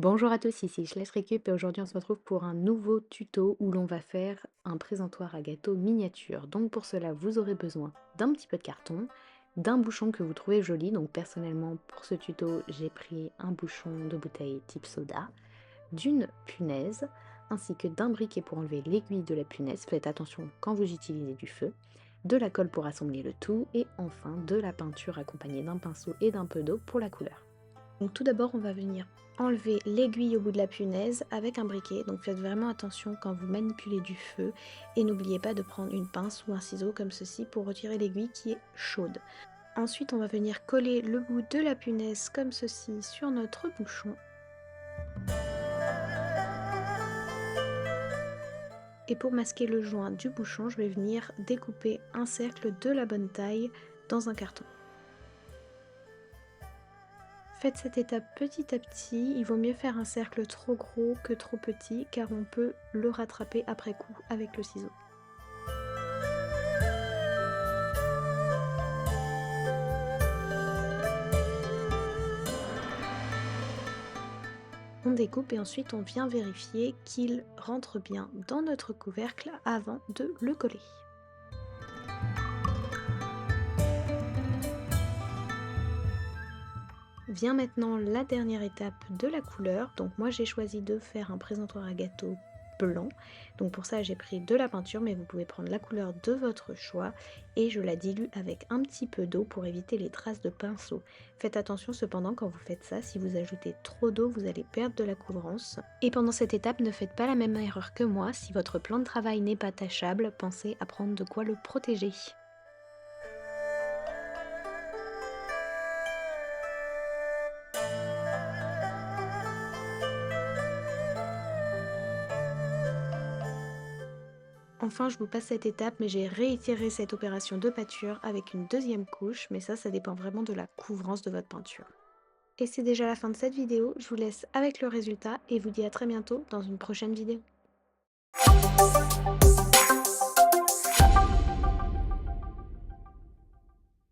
Bonjour à tous, ici Schless Récup et aujourd'hui on se retrouve pour un nouveau tuto où l'on va faire un présentoir à gâteau miniature. Donc pour cela vous aurez besoin d'un petit peu de carton, d'un bouchon que vous trouvez joli, donc personnellement pour ce tuto j'ai pris un bouchon de bouteille type soda, d'une punaise ainsi que d'un briquet pour enlever l'aiguille de la punaise, faites attention quand vous utilisez du feu, de la colle pour assembler le tout et enfin de la peinture accompagnée d'un pinceau et d'un peu d'eau pour la couleur. Donc tout d'abord, on va venir enlever l'aiguille au bout de la punaise avec un briquet. Donc faites vraiment attention quand vous manipulez du feu et n'oubliez pas de prendre une pince ou un ciseau comme ceci pour retirer l'aiguille qui est chaude. Ensuite, on va venir coller le bout de la punaise comme ceci sur notre bouchon. Et pour masquer le joint du bouchon, je vais venir découper un cercle de la bonne taille dans un carton. Faites cette étape petit à petit, il vaut mieux faire un cercle trop gros que trop petit car on peut le rattraper après coup avec le ciseau. On découpe et ensuite on vient vérifier qu'il rentre bien dans notre couvercle avant de le coller. Vient maintenant la dernière étape de la couleur. Donc moi j'ai choisi de faire un présentoir à gâteau blanc. Donc pour ça j'ai pris de la peinture, mais vous pouvez prendre la couleur de votre choix et je la dilue avec un petit peu d'eau pour éviter les traces de pinceau. Faites attention cependant quand vous faites ça, si vous ajoutez trop d'eau vous allez perdre de la couvrance. Et pendant cette étape ne faites pas la même erreur que moi, si votre plan de travail n'est pas tachable, pensez à prendre de quoi le protéger. Enfin, je vous passe cette étape, mais j'ai réitéré cette opération de pâture avec une deuxième couche, mais ça dépend vraiment de la couvrance de votre peinture. Et c'est déjà la fin de cette vidéo, je vous laisse avec le résultat et vous dis à très bientôt dans une prochaine vidéo.